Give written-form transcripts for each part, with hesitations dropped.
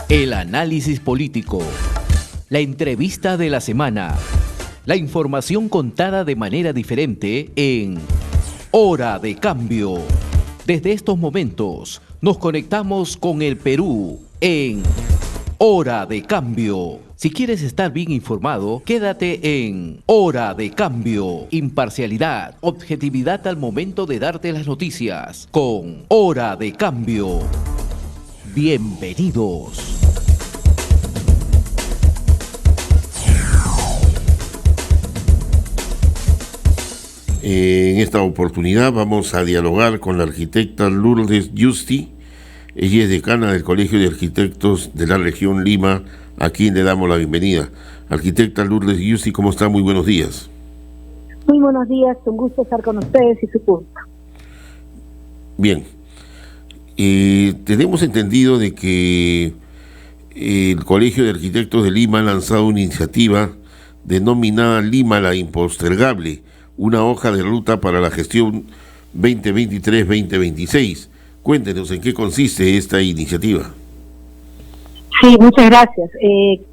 El análisis político, la entrevista de la semana, la información contada de manera diferente en Hora de Cambio. Desde estos momentos nos conectamos con el Perú en Hora de Cambio. Si quieres estar bien informado, quédate en Hora de Cambio. Imparcialidad, objetividad al momento de darte las noticias con Hora de Cambio. Bienvenidos. En esta oportunidad vamos a dialogar con la arquitecta Lourdes Yusti. Ella es decana del Colegio de Arquitectos de la región Lima, a quien le damos la bienvenida. Arquitecta Lourdes Yusti, ¿cómo está? Muy buenos días. Muy buenos días, un gusto estar con ustedes y su público. Bien, tenemos entendido de que el Colegio de Arquitectos de Lima ha lanzado una iniciativa denominada Lima la Impostergable, una hoja de ruta para la gestión 2023-2026. Cuéntenos en qué consiste esta iniciativa. Sí, muchas gracias.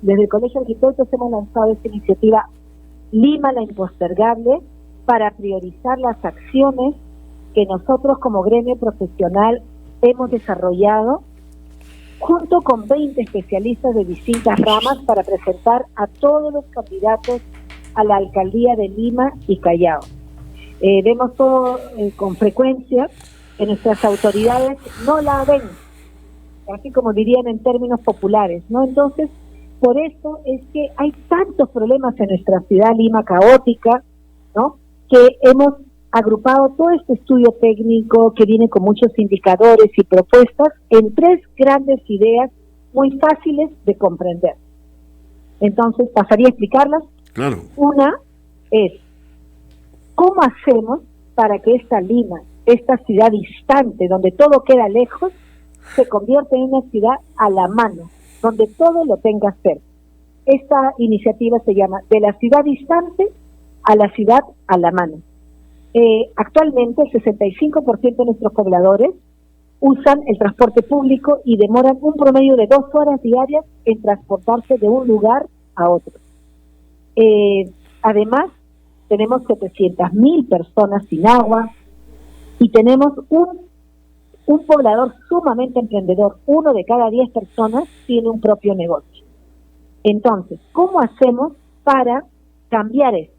Desde el Colegio de Arquitectos hemos lanzado esta iniciativa Lima la Impostergable para priorizar las acciones que nosotros como gremio profesional hemos desarrollado junto con 20 especialistas de distintas ramas para presentar a todos los candidatos a la alcaldía de Lima y Callao. Vemos todo con frecuencia que nuestras autoridades no la ven, así como dirían en términos populares, ¿no? Entonces, por eso es que hay tantos problemas en nuestra ciudad Lima caótica, ¿no? Que hemos agrupado todo este estudio técnico que viene con muchos indicadores y propuestas en 3 grandes ideas muy fáciles de comprender. Entonces, pasaría a explicarlas. Claro. Una es, ¿cómo hacemos para que esta Lima, esta ciudad distante, donde todo queda lejos, se convierta en una ciudad a la mano, donde todo lo tenga cerca? Esta iniciativa se llama De la ciudad distante a la ciudad a la mano. Actualmente el 65% de nuestros pobladores usan el transporte público y demoran un promedio de 2 horas diarias en transportarse de un lugar a otro. Además, tenemos 700.000 personas sin agua y tenemos un poblador sumamente emprendedor. 1 de cada 10 personas tiene un propio negocio. Entonces, ¿cómo hacemos para cambiar esto?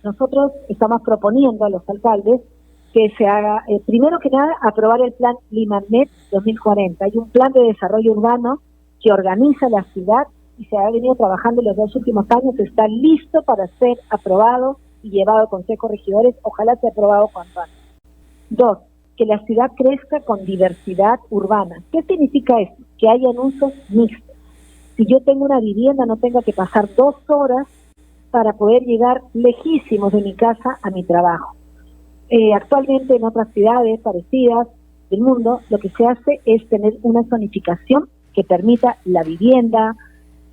Nosotros estamos proponiendo a los alcaldes que se haga, primero que nada, aprobar el plan LimaNet 2040. Hay un plan de desarrollo urbano que organiza la ciudad y se ha venido trabajando en los 2 últimos años, está listo para ser aprobado y llevado al Consejo de Regidores, ojalá sea aprobado cuanto antes. 2, que la ciudad crezca con diversidad urbana. ¿Qué significa esto? Que hayan usos mixtos. Si yo tengo una vivienda, no tenga que pasar 2 horas para poder llegar lejísimos de mi casa a mi trabajo. Actualmente en otras ciudades parecidas del mundo, lo que se hace es tener una zonificación que permita la vivienda,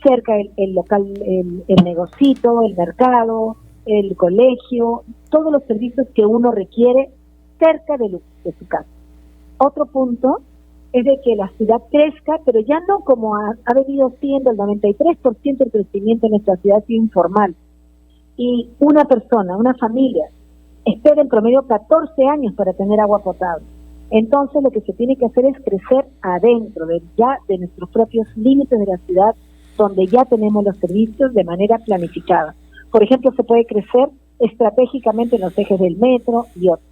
cerca el local, el negocito, el mercado, el colegio, todos los servicios que uno requiere cerca de su casa. Otro punto es de que la ciudad crezca, pero ya no como ha venido siendo el 93% del crecimiento en nuestra ciudad informal. Y una persona, una familia, espera en promedio 14 años para tener agua potable. Entonces lo que se tiene que hacer es crecer adentro de nuestros propios límites de la ciudad, donde ya tenemos los servicios de manera planificada. Por ejemplo, se puede crecer estratégicamente en los ejes del metro y otros.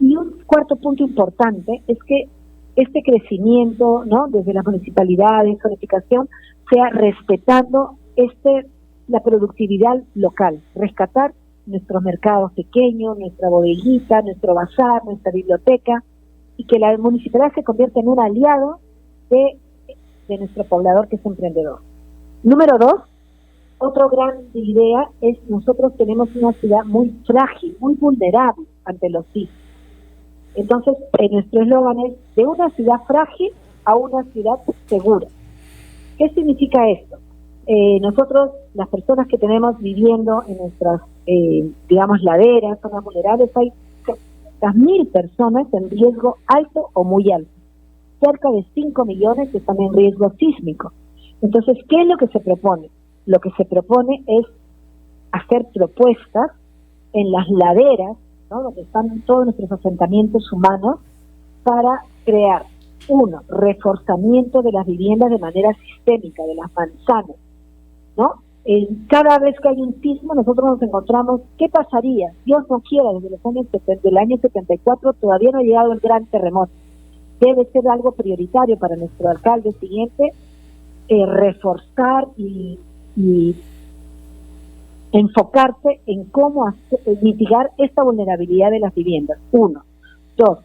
Y un cuarto punto importante es que este crecimiento, ¿no?, desde las municipalidades, zonificación, sea respetando la productividad local, rescatar nuestros mercados pequeños, nuestra bodeguita, nuestro bazar, nuestra biblioteca, y que la municipalidad se convierta en un aliado de nuestro poblador que es emprendedor. Número 2, otra gran idea es nosotros tenemos una ciudad muy frágil, muy vulnerable ante los sismos. Entonces, nuestro eslogan es de una ciudad frágil a una ciudad segura. ¿Qué significa esto? Nosotros, las personas que tenemos viviendo en nuestras, laderas, zonas vulnerables, hay 700.000 personas en riesgo alto o muy alto. Cerca de 5 millones que están en riesgo sísmico. Entonces, ¿qué es lo que se propone? Lo que se propone es hacer propuestas en las laderas, ¿no?, donde están todos nuestros asentamientos humanos, para crear, uno, reforzamiento de las viviendas de manera sistémica, de las manzanas, ¿no? Cada vez que hay un sismo, nosotros nos encontramos, ¿qué pasaría? Dios no quiera, desde los años del año 74 todavía no ha llegado el gran terremoto. Debe ser algo prioritario para nuestro alcalde siguiente, reforzar y enfocarse en cómo mitigar esta vulnerabilidad de las viviendas. Uno. Dos,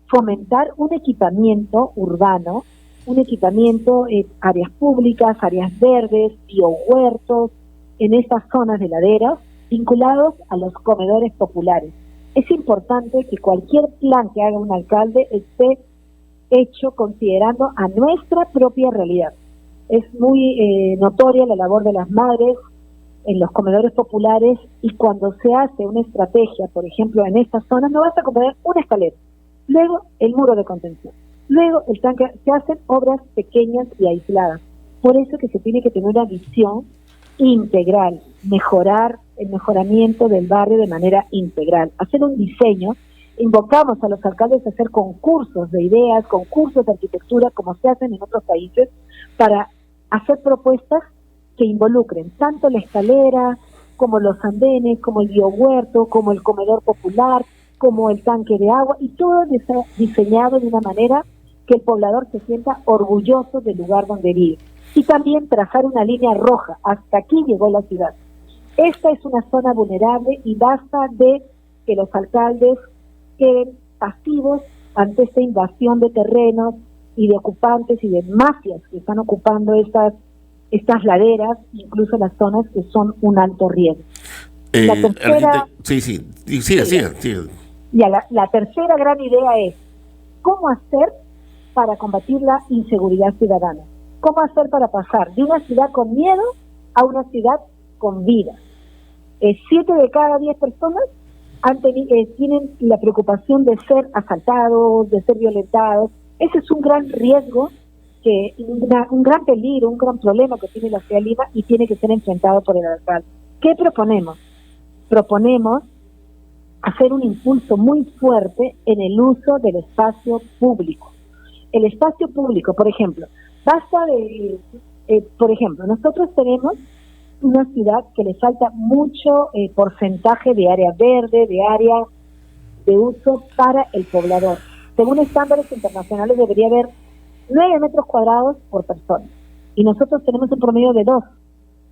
fomentar un equipamiento urbano, un equipamiento en áreas públicas, áreas verdes, biohuertos, en estas zonas de laderas, vinculados a los comedores populares. Es importante que cualquier plan que haga un alcalde esté hecho considerando a nuestra propia realidad. Es muy notoria la labor de las madres en los comedores populares, y cuando se hace una estrategia, por ejemplo, en estas zonas, no basta con poner una escalera, luego el muro de contención, luego el tanque, se hacen obras pequeñas y aisladas. Por eso que se tiene que tener una visión integral, mejorar el mejoramiento del barrio de manera integral, hacer un diseño. Invocamos a los alcaldes a hacer concursos de ideas, concursos de arquitectura, como se hacen en otros países, para hacer propuestas que involucren tanto la escalera, como los andenes, como el biohuerto, como el comedor popular, como el tanque de agua, y todo diseñado de una manera que el poblador se sienta orgulloso del lugar donde vive. Y también trazar una línea roja, hasta aquí llegó la ciudad. Esta es una zona vulnerable y basta de que los alcaldes queden pasivos ante esta invasión de terrenos y de ocupantes y de mafias que están ocupando estas laderas, incluso las zonas que son un alto riesgo. La tercera, la tercera gran idea es cómo hacer para combatir la inseguridad ciudadana, cómo hacer para pasar de una ciudad con miedo a una ciudad con vida. 7 de cada 10 personas tienen la preocupación de ser asaltados, de ser violentados. Ese es un gran riesgo, un gran peligro, un gran problema que tiene la ciudad de Lima, y tiene que ser enfrentado por el alcalde. ¿Qué proponemos? Proponemos hacer un impulso muy fuerte en el uso del espacio público. El espacio público, por ejemplo, por ejemplo, nosotros tenemos una ciudad que le falta mucho porcentaje de área verde, de área de uso para el poblador. Según estándares internacionales debería haber 9 metros cuadrados por persona, y nosotros tenemos un promedio de 2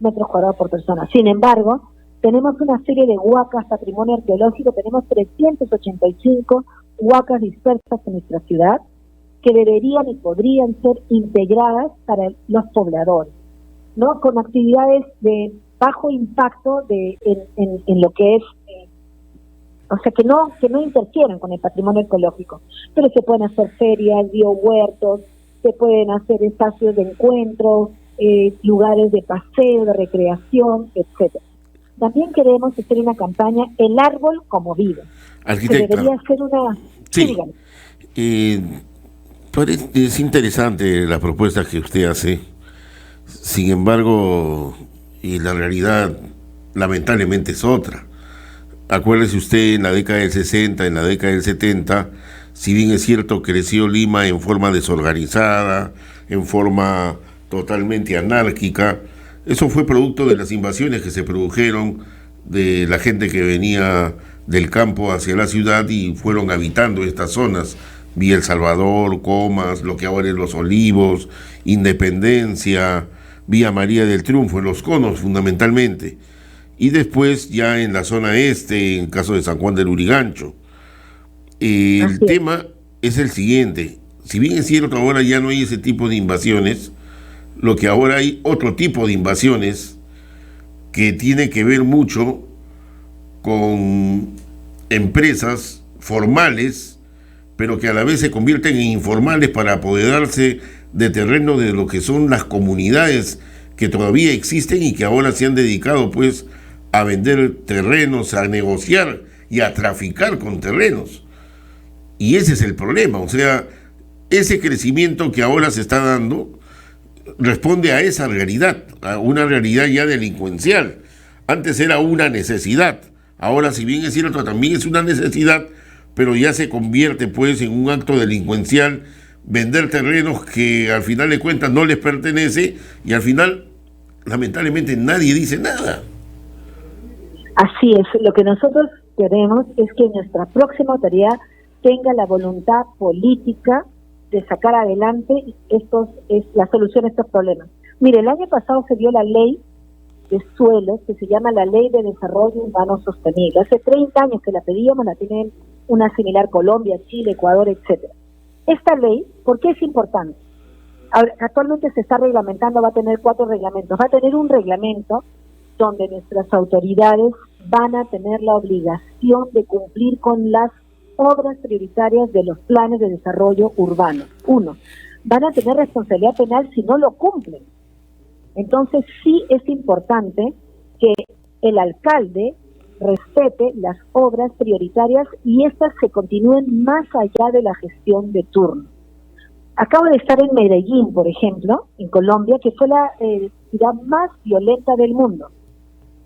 metros cuadrados por persona. Sin embargo, tenemos una serie de huacas, patrimonio arqueológico, tenemos 385 huacas dispersas en nuestra ciudad, que deberían y podrían ser integradas para los pobladores, ¿no?, con actividades de bajo impacto en lo que es, o sea, que no interfieran con el patrimonio ecológico. Pero se pueden hacer ferias, biohuertos, se pueden hacer espacios de encuentro, lugares de paseo, de recreación, etcétera. También queremos hacer una campaña, el árbol como vida. Arquitecta, que debería ser una... Sí, es interesante la propuesta que usted hace. Sin embargo, la realidad lamentablemente es otra. Acuérdese usted, en la década del 60, en la década del 70, si bien es cierto, creció Lima en forma desorganizada, en forma totalmente anárquica. Eso fue producto de las invasiones que se produjeron de la gente que venía del campo hacia la ciudad y fueron habitando estas zonas, vía El Salvador, Comas, lo que ahora es Los Olivos, Independencia, vía María del Triunfo, en Los Conos fundamentalmente, y después ya en la zona este, en caso de San Juan del Lurigancho. El tema es el siguiente: si bien es cierto ahora ya no hay ese tipo de invasiones, lo que ahora hay otro tipo de invasiones que tiene que ver mucho con empresas formales, pero que a la vez se convierten en informales para apoderarse de terreno de lo que son las comunidades que todavía existen y que ahora se han dedicado pues a vender terrenos, a negociar y a traficar con terrenos. Y ese es el problema, o sea, ese crecimiento que ahora se está dando responde a esa realidad, a una realidad ya delincuencial. Antes era una necesidad, ahora si bien es cierto también es una necesidad, pero ya se convierte pues en un acto delincuencial vender terrenos que al final de cuentas no les pertenece y al final lamentablemente nadie dice nada. Así es, lo que nosotros queremos es que nuestra próxima autoridad tenga la voluntad política de sacar adelante la solución a estos problemas. Mire, el año pasado se dio la ley de suelos, que se llama la Ley de Desarrollo Urbano Sostenible. Hace 30 años que la pedíamos, la tienen una similar Colombia, Chile, Ecuador, etcétera. Esta ley, ¿por qué es importante? Ahora, actualmente se está reglamentando, va a tener 4 reglamentos. Va a tener un reglamento donde nuestras autoridades van a tener la obligación de cumplir con las obras prioritarias de los planes de desarrollo urbano. 1, van a tener responsabilidad penal si no lo cumplen. Entonces sí es importante que el alcalde respete las obras prioritarias y estas se continúen más allá de la gestión de turno. Acabo de estar en Medellín, por ejemplo, en Colombia, que fue la ciudad más violenta del mundo.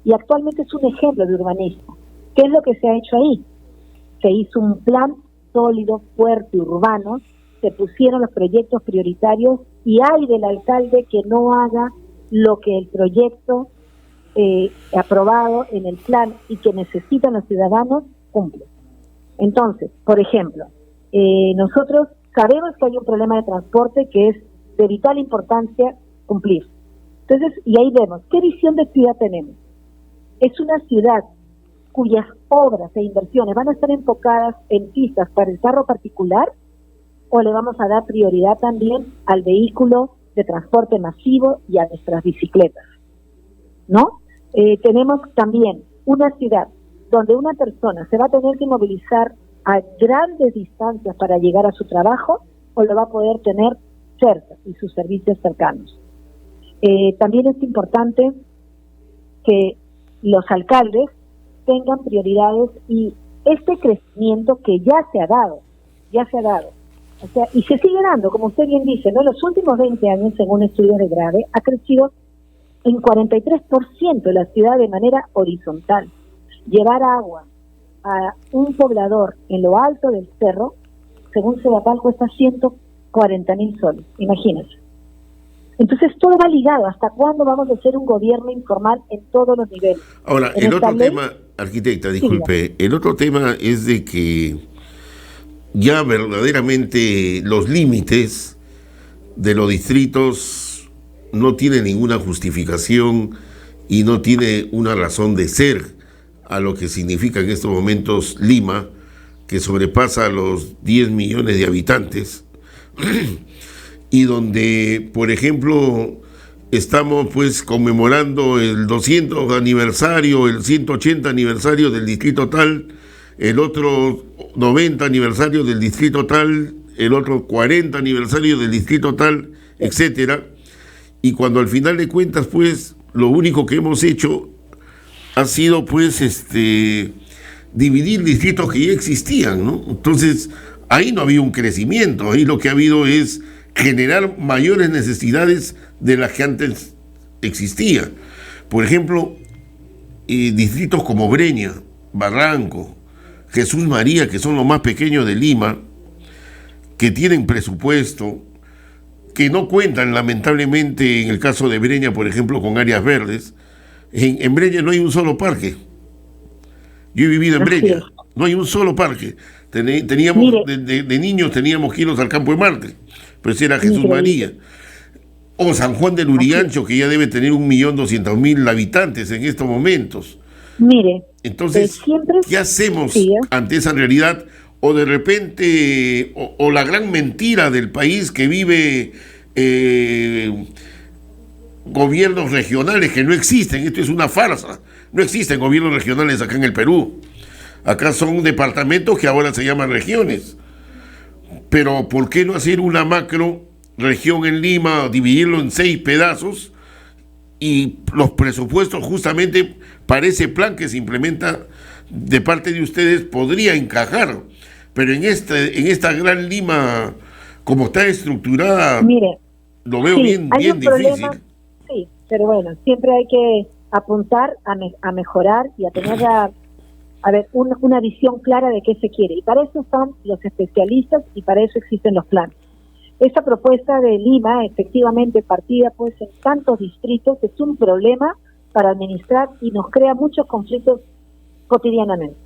Y actualmente es un ejemplo de urbanismo. ¿Qué es lo que se ha hecho ahí? Se hizo un plan sólido, fuerte, urbano, se pusieron los proyectos prioritarios y hay del alcalde que no haga lo que el proyecto aprobado en el plan y que necesitan los ciudadanos cumple. Entonces, por ejemplo, nosotros sabemos que hay un problema de transporte que es de vital importancia cumplir. Entonces, y ahí vemos, ¿qué visión de ciudad tenemos? Es una ciudad cuyas obras e inversiones van a estar enfocadas en pistas para el carro particular, o le vamos a dar prioridad también al vehículo de transporte masivo y a nuestras bicicletas, ¿no? Tenemos también una ciudad donde una persona se va a tener que movilizar a grandes distancias para llegar a su trabajo, o lo va a poder tener cerca y sus servicios cercanos. También es importante que los alcaldes tengan prioridades y este crecimiento que ya se ha dado, o sea, y se sigue dando, como usted bien dice, ¿no? En los últimos 20 años, según estudios de Grave, ha crecido en 43% la ciudad de manera horizontal. Llevar agua a un poblador en lo alto del cerro, según Sedapal, cuesta 140.000 soles, imagínense. Entonces todo va ligado. ¿Hasta cuándo vamos a hacer un gobierno informal en todos los niveles? Ahora, el otro tema, arquitecta, disculpe, el otro tema es de que ya verdaderamente los límites de los distritos no tienen ninguna justificación y no tiene una razón de ser a lo que significa en estos momentos Lima, que sobrepasa los 10 millones de habitantes, y donde, por ejemplo, estamos pues conmemorando el 200 aniversario, el 180 aniversario del distrito tal, el otro 90 aniversario del distrito tal, el otro 40 aniversario del distrito tal, etcétera. Y cuando al final de cuentas, pues, lo único que hemos hecho ha sido, pues, dividir distritos que ya existían, ¿no? Entonces, ahí no había un crecimiento, ahí lo que ha habido es generar mayores necesidades de las que antes existía. Por ejemplo, distritos como Breña, Barranco, Jesús María, que son los más pequeños de Lima, que tienen presupuesto, que no cuentan lamentablemente en el caso de Breña, por ejemplo, con áreas verdes. En Breña no hay un solo parque. Yo he vivido en Breña, no hay un solo parque. Teníamos de niños teníamos que irnos al Campo de Marte, pero ese era Jesús María. O San Juan del Urigancho, que ya debe tener 1.200.000 habitantes en estos momentos. Mire, entonces, ¿qué hacemos ante esa realidad? O de repente, o la gran mentira del país que vive gobiernos regionales que no existen. Esto es una farsa. No existen gobiernos regionales acá en el Perú. Acá son departamentos que ahora se llaman regiones. Pero ¿por qué no hacer una macro región en Lima, dividirlo en 6 pedazos y los presupuestos justamente para ese plan que se implementa de parte de ustedes podría encajar? Pero en esta gran Lima, como está estructurada, mire, Lo veo Sí, bien, hay bien un difícil. problema, sí, pero bueno, siempre hay que apuntar a mejorar y a tener una visión clara de qué se quiere. Y para eso están los especialistas y para eso existen los planes. Esta propuesta de Lima, efectivamente partida pues en tantos distritos, es un problema para administrar y nos crea muchos conflictos cotidianamente,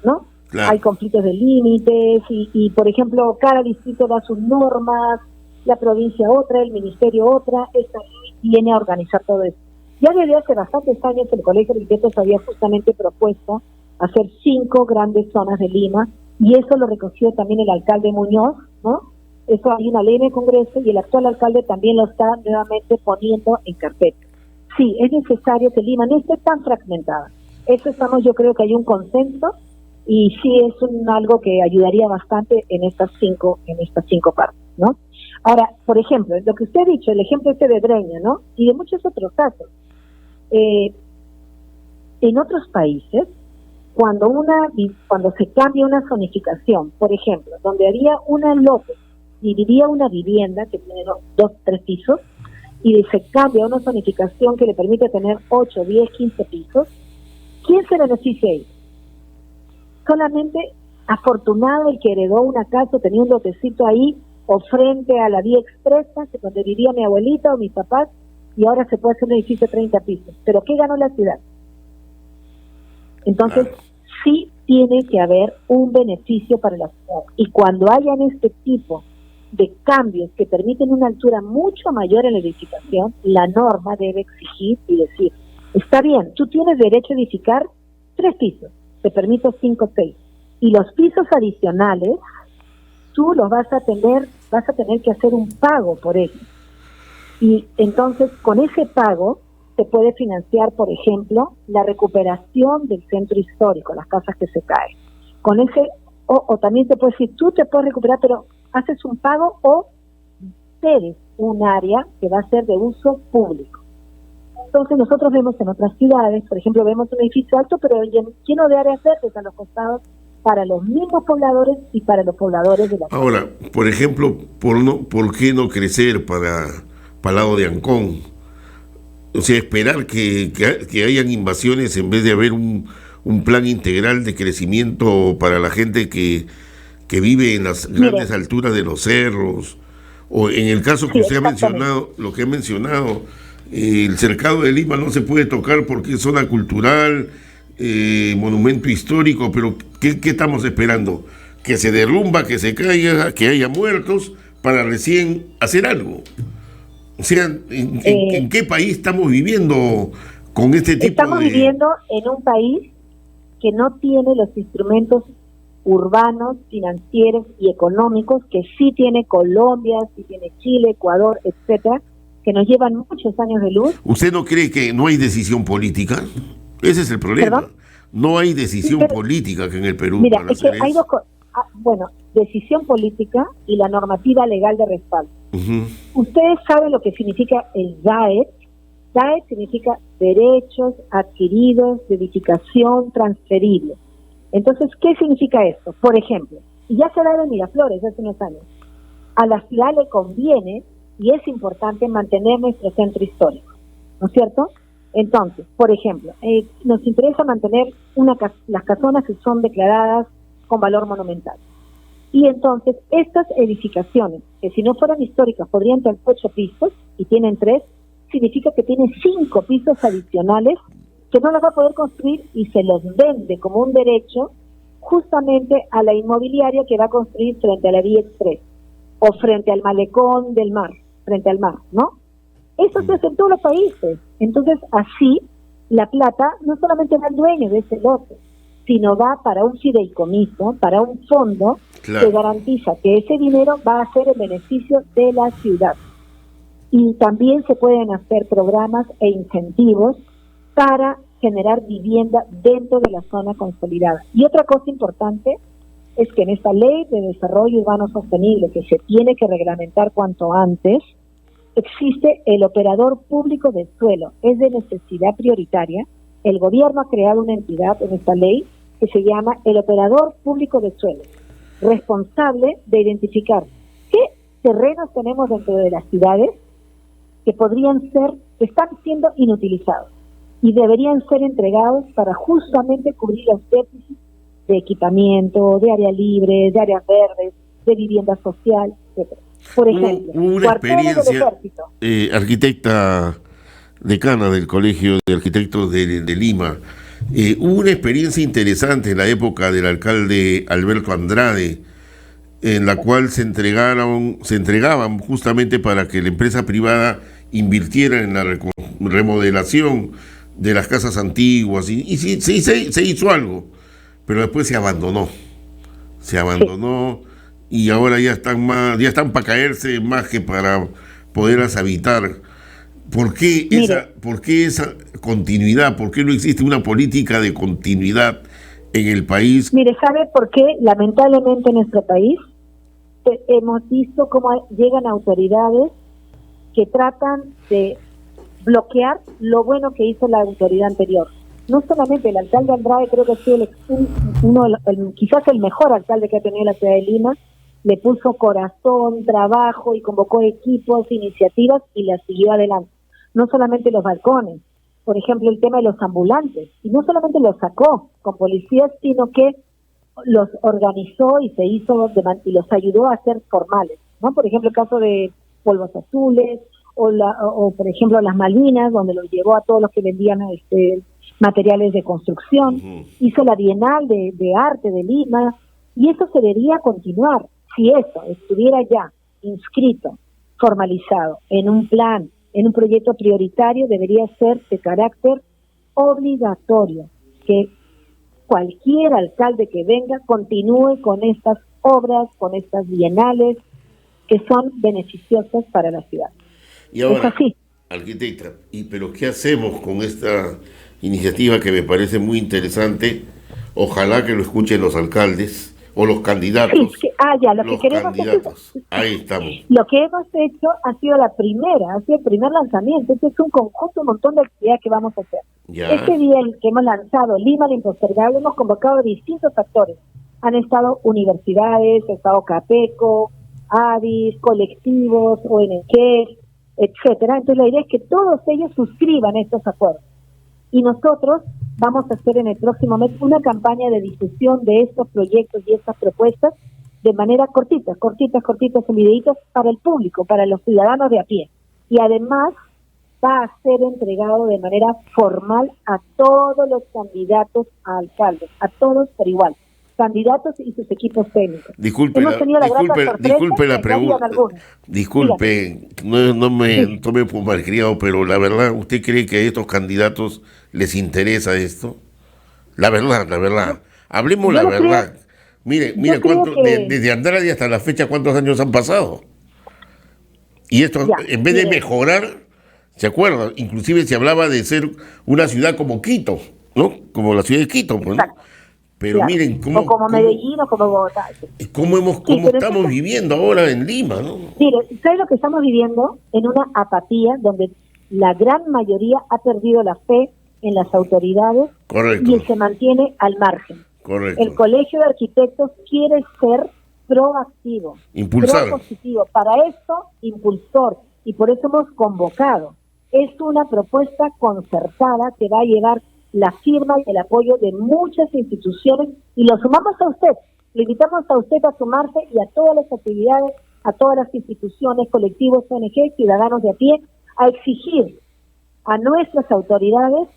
¿no? Claro. Hay conflictos de límites y, por ejemplo, cada distrito da sus normas, la provincia otra, el ministerio otra, esta ley viene a organizar todo eso. Ya desde hace bastantes años el Colegio de Arquitectos había justamente propuesto hacer 5 grandes zonas de Lima y eso lo recogió también el alcalde Muñoz, ¿no? Eso hay una ley en el Congreso y el actual alcalde también lo está nuevamente poniendo en carpeta. Sí, es necesario que Lima no esté tan fragmentada. Eso yo creo que hay un consenso y sí es algo que ayudaría bastante en estas cinco partes, ¿no? Ahora, por ejemplo, lo que usted ha dicho, el ejemplo de Breña, ¿no? Y de muchos otros casos. En otros países, cuando se cambia una zonificación, por ejemplo, donde había una lote, dividía una vivienda que tiene 2, 3 pisos, y se cambia una zonificación que le permite tener 8, 10, 15 pisos, ¿quién se beneficia ahí? Solamente afortunado el que heredó una casa, tenía un lotecito ahí, o frente a la vía expresa, que donde vivía mi abuelita o mis papás, y ahora se puede hacer un edificio de 30 pisos. ¿Pero qué ganó la ciudad? Entonces, sí tiene que haber un beneficio para la ciudad. Y cuando hayan este tipo de cambios que permiten una altura mucho mayor en la edificación, la norma debe exigir y decir, está bien, tú tienes derecho a edificar 3 pisos, te permito 5 o 6, y los pisos adicionales, tú los vas a tener que hacer un pago por ellos. Y entonces, con ese pago, se puede financiar, por ejemplo, la recuperación del centro histórico, las casas que se caen. Con ese, o también te puede decir, tú te puedes recuperar, pero haces un pago o cedes un área que va a ser de uso público. Entonces nosotros vemos en otras ciudades, por ejemplo, vemos un edificio alto, pero lleno de áreas verdes a los costados para los mismos pobladores y para los pobladores de la ciudad. Ahora, por ejemplo, ¿por qué no crecer para el lado de Ancón? O sea, esperar que hayan invasiones en vez de haber un plan integral de crecimiento para la gente que vive en las grandes alturas de los cerros, o en el caso que usted ha mencionado, lo que ha mencionado, el cercado de Lima no se puede tocar porque es zona cultural, monumento histórico, pero ¿qué estamos esperando? Que se derrumba, que se caiga, que haya muertos para recién hacer algo. O sea, ¿en qué país estamos viviendo con este tipo Estamos viviendo en un país que no tiene los instrumentos urbanos, financieros y económicos que sí tiene Colombia, sí tiene Chile, Ecuador, etcétera, que nos llevan muchos años de luz. ¿Usted no cree que no hay decisión política? Ese es el problema. ¿Perdón? No hay decisión política que en el Perú. Mira, para es que hacer hay eso. decisión política y la normativa legal de respaldo. Ustedes saben lo que significa el DAET. DAET significa derechos adquiridos de edificación transferibles. Entonces, ¿qué significa esto? Por ejemplo, y ya se daba en Miraflores hace unos años, a la ciudad le conviene y es importante mantener nuestro centro histórico, ¿no es cierto? Entonces, por ejemplo, nos interesa mantener las casonas que son declaradas con valor monumental. Y entonces, estas edificaciones, que si no fueran históricas podrían tener 8 pisos y tienen 3, significa que tiene 5 pisos adicionales que no las va a poder construir y se los vende como un derecho justamente a la inmobiliaria que va a construir frente a la vía express o frente al malecón del mar, frente al mar, ¿no? Eso se hace en todos los países. Entonces, así, la plata no solamente va al dueño de ese lote, sino va para un fideicomiso, para un fondo que garantiza que ese dinero va a ser en beneficio de la ciudad. Y también se pueden hacer programas e incentivos para generar vivienda dentro de la zona consolidada. Y otra cosa importante es que en esta ley de desarrollo urbano sostenible, que se tiene que reglamentar cuanto antes, existe el operador público del suelo. Es de necesidad prioritaria. El gobierno ha creado una entidad en esta ley que se llama el operador público del suelo, responsable de identificar qué terrenos tenemos dentro de las ciudades que están siendo inutilizados y deberían ser entregados para justamente cubrir los déficits de equipamiento, de área libre, de áreas verdes, de vivienda social, etc. Por ejemplo, hubo una experiencia, arquitecta decana del Colegio de Arquitectos de Lima, hubo una experiencia interesante en la época del alcalde Alberto Andrade, en la cual se entregaban justamente para que la empresa privada invirtiera en la remodelación de las casas antiguas, y sí, se hizo algo, pero después se abandonó, y ahora ya están para caerse más que para poderlas habitar. ¿Por qué esa continuidad? ¿Por qué no existe una política de continuidad en el país? Mire, ¿sabe por qué? Lamentablemente en nuestro país hemos visto cómo llegan autoridades que tratan de bloquear lo bueno que hizo la autoridad anterior. No solamente el alcalde Andrade, creo que ha sido quizás el mejor alcalde que ha tenido la ciudad de Lima, le puso corazón, trabajo y convocó equipos, iniciativas y las siguió adelante. No solamente los balcones, por ejemplo el tema de los ambulantes, y no solamente los sacó con policías, sino que los organizó y se hizo y los ayudó a ser formales, ¿no? Por ejemplo el caso de Polvos Azules o por ejemplo las Malvinas, donde los llevó a todos los que vendían materiales de construcción. Hizo la Bienal de Arte de Lima, y eso se debería continuar. Si eso estuviera ya inscrito, formalizado en un plan, en un proyecto prioritario, debería ser de carácter obligatorio, que cualquier alcalde que venga continúe con estas obras, con estas bienales que son beneficiosas para la ciudad. Y ahora, es así. Arquitecta, pero ¿qué hacemos con esta iniciativa que me parece muy interesante? Ojalá que lo escuchen los alcaldes o los candidatos. Sí, lo que queremos ahí estamos. Lo que hemos hecho ha sido el primer lanzamiento. Este es un conjunto, un montón de actividades que vamos a hacer. Este día que hemos lanzado Lima la Impostergable, hemos convocado a distintos actores. Han estado universidades, ha estado Capeco, ADIS, colectivos, ONG, etcétera. Entonces la idea es que todos ellos suscriban estos acuerdos. Y nosotros vamos a hacer en el próximo mes una campaña de difusión de estos proyectos y estas propuestas de manera cortitas, en videitos para el público, para los ciudadanos de a pie. Y además va a ser entregado de manera formal a todos los candidatos a alcaldes, a todos por igual, candidatos y sus equipos técnicos. Disculpe la pregunta. Disculpe, no me tome por malcriado, pero la verdad, ¿usted cree que a estos candidatos les interesa esto? La verdad. Hablemos la verdad. Mire desde Andrade hasta la fecha, ¿cuántos años han pasado? Y esto, en vez de mejorar, ¿se acuerdan? Inclusive se hablaba de ser una ciudad como Quito, ¿no? Como la ciudad de Quito, pues, ¿no? Pero miren o como Medellín o como Bogotá. ¿Cómo estamos viviendo ahora en Lima, no? Mire, ¿sabes lo que estamos viviendo? En una apatía donde la gran mayoría ha perdido la fe en las autoridades. Correcto. Y se mantiene al margen. Correcto. El Colegio de Arquitectos quiere ser proactivo, impulsar, propositivo, para esto impulsor, y por eso hemos convocado. Es una propuesta concertada que va a llevar la firma y el apoyo de muchas instituciones, y lo sumamos a usted, le invitamos a usted a sumarse y a todas las actividades, a todas las instituciones, colectivos, ONG, ciudadanos de a pie, a exigir a nuestras autoridades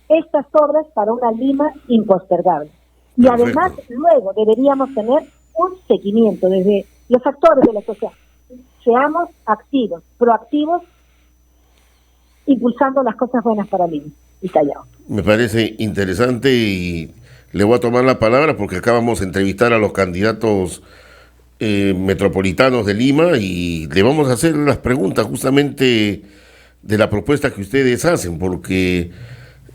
estas obras para una Lima impostergable. Y perfecto. Además, luego deberíamos tener un seguimiento desde los actores de la sociedad. Seamos activos, proactivos, impulsando las cosas buenas para Lima y Callao. Me parece interesante y le voy a tomar la palabra porque acabamos de entrevistar a los candidatos metropolitanos de Lima y le vamos a hacer las preguntas justamente de la propuesta que ustedes hacen, porque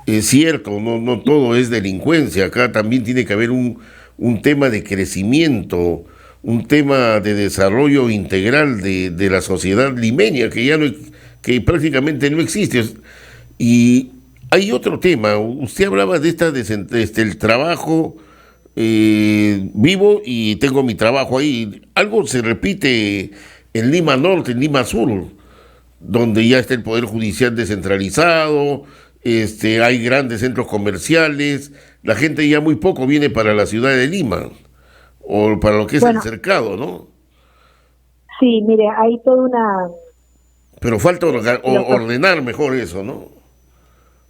es cierto, no todo es delincuencia, acá también tiene que haber un tema de crecimiento, un tema de desarrollo integral de la sociedad limeña que prácticamente no existe. Y hay otro tema, usted hablaba de el trabajo, vivo y tengo mi trabajo ahí. Algo se repite en Lima Norte, en Lima Sur. donde ya está el Poder Judicial descentralizado, hay grandes centros comerciales, la gente ya muy poco viene para la ciudad de Lima, o para lo que es el cercado, ¿no? Sí, mire, hay toda una... Pero falta ordenar mejor eso, ¿no?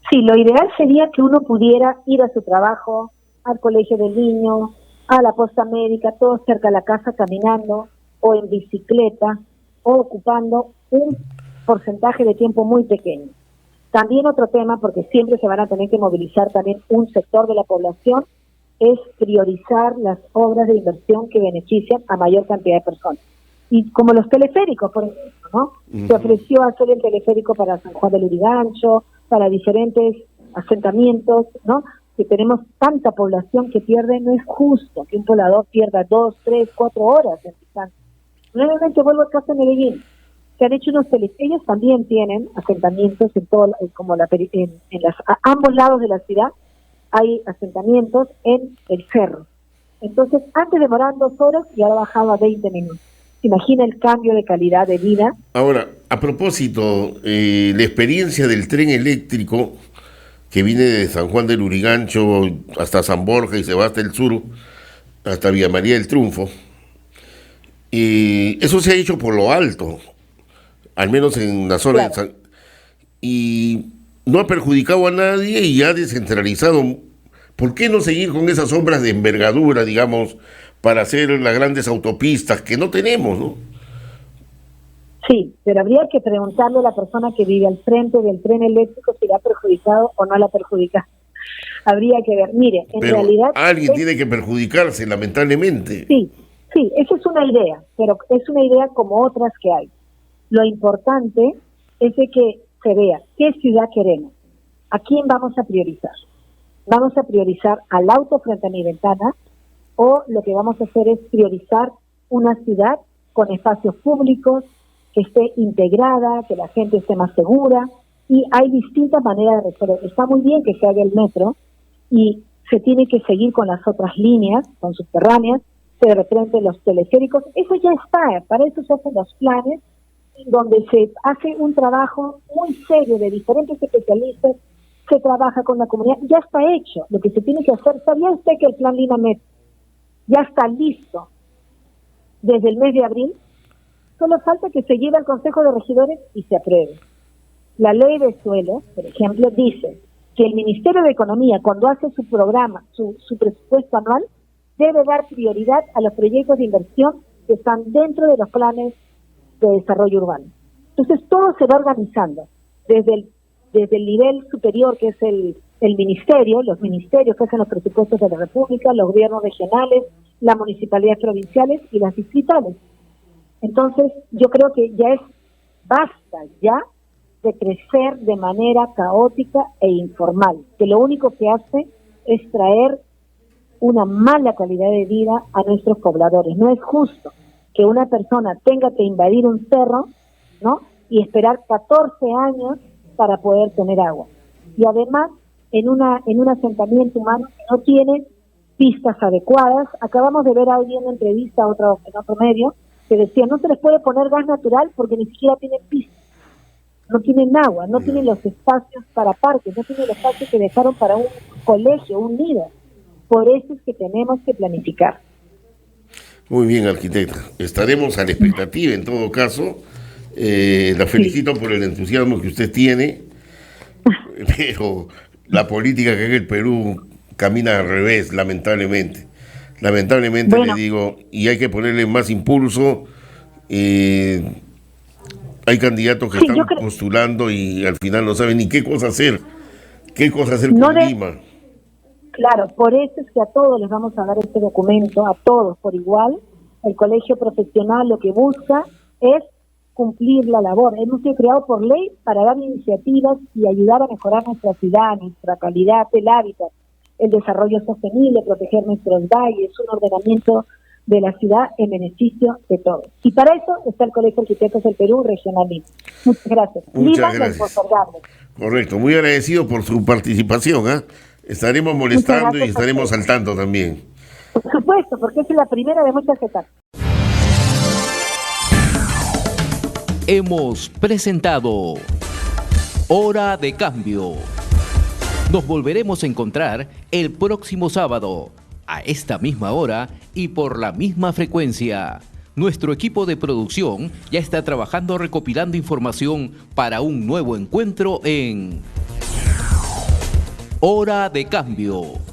Sí, lo ideal sería que uno pudiera ir a su trabajo, al colegio del niño, a la posta médica, todo cerca de la casa, caminando, o en bicicleta, o ocupando un porcentaje de tiempo muy pequeño. También otro tema, porque siempre se van a tener que movilizar también un sector de la población, es priorizar las obras de inversión que benefician a mayor cantidad de personas. Y como los teleféricos, por ejemplo, ¿no? Se ofreció hacer el teleférico para San Juan del Lurigancho, para diferentes asentamientos, ¿no? Que tenemos tanta población que pierde, no es justo que un poblador pierda 2, 3, 4 horas en distancia. Nuevamente vuelvo a casa de Medellín, que han hecho unos ellos también tienen asentamientos en todo, como a ambos lados de la ciudad hay asentamientos en el cerro. Entonces, antes demoraban 2 horas y ahora bajaba a 20 minutos. Imagina el cambio de calidad de vida. Ahora, a propósito, la experiencia del tren eléctrico que viene de San Juan del Lurigancho hasta San Borja y se va hasta el sur, hasta Villa María del Triunfo, eso se ha hecho por lo alto, al menos en la zona de y no ha perjudicado a nadie y ha descentralizado. ¿Por qué no seguir con esas obras de envergadura, digamos, para hacer las grandes autopistas que no tenemos, ¿no? Sí, pero habría que preguntarle a la persona que vive al frente del tren eléctrico si la ha perjudicado o no la ha perjudicado. Habría que ver. Mire, en realidad... Alguien tiene que perjudicarse, lamentablemente. Sí, esa es una idea, pero es una idea como otras que hay. Lo importante es de que se vea qué ciudad queremos, a quién vamos a priorizar. ¿Vamos a priorizar al auto frente a mi ventana o lo que vamos a hacer es priorizar una ciudad con espacios públicos, que esté integrada, que la gente esté más segura? Y hay distintas maneras de resolver. Está muy bien que se haga el metro y se tiene que seguir con las otras líneas, con subterráneas, de repente los teleféricos, eso ya está, para eso se hacen los planes, donde se hace un trabajo muy serio de diferentes especialistas, se trabaja con la comunidad, ya está hecho. Lo que se tiene que hacer, ¿sabía usted que el plan Lima Metro ya está listo desde el mes de abril? Solo falta que se lleve al Consejo de Regidores y se apruebe. La ley de suelo, por ejemplo, dice que el Ministerio de Economía, cuando hace su programa, su presupuesto anual, debe dar prioridad a los proyectos de inversión que están dentro de los planes de desarrollo urbano. Entonces, todo se va organizando desde el nivel superior, que es el ministerio, los ministerios que hacen los presupuestos de la República, los gobiernos regionales, las municipalidades provinciales y las distritales. Entonces, yo creo que basta ya de crecer de manera caótica e informal, que lo único que hace es traer una mala calidad de vida a nuestros pobladores. No es justo que una persona tenga que invadir un cerro, ¿no?, y esperar 14 años para poder tener agua. Y además, en un asentamiento humano que no tiene pistas adecuadas. Acabamos de ver a alguien en una entrevista en otro medio que decía, no se les puede poner gas natural porque ni siquiera tienen pistas, no tienen agua, no tienen los espacios para parques, no tienen el espacio que dejaron para un colegio, un nido. Por eso es que tenemos que planificar. Muy bien, arquitecta. Estaremos a la expectativa en todo caso. La felicito por el entusiasmo que usted tiene, pero la política que hay en el Perú camina al revés, lamentablemente. Lamentablemente, bueno, le digo, y hay que ponerle más impulso. Hay candidatos que están postulando y al final no saben ni qué cosa hacer. ¿Qué cosa hacer con Lima? Claro, por eso es que a todos les vamos a dar este documento, a todos por igual. El colegio profesional lo que busca es cumplir la labor. Hemos sido creados por ley para dar iniciativas y ayudar a mejorar nuestra ciudad, nuestra calidad del hábitat, el desarrollo sostenible, proteger nuestros valles, un ordenamiento de la ciudad en beneficio de todos. Y para eso está el Colegio de Arquitectos del Perú Regional Lima. Muchas gracias. Muchas gracias. Correcto, muy agradecido por su participación. Estaremos molestando y estaremos al tanto también. Por supuesto, porque es la primera de muchas etapas. Hemos presentado Hora de Cambio. Nos volveremos a encontrar el próximo sábado, a esta misma hora y por la misma frecuencia. Nuestro equipo de producción ya está trabajando recopilando información para un nuevo encuentro en Hora de Cambio.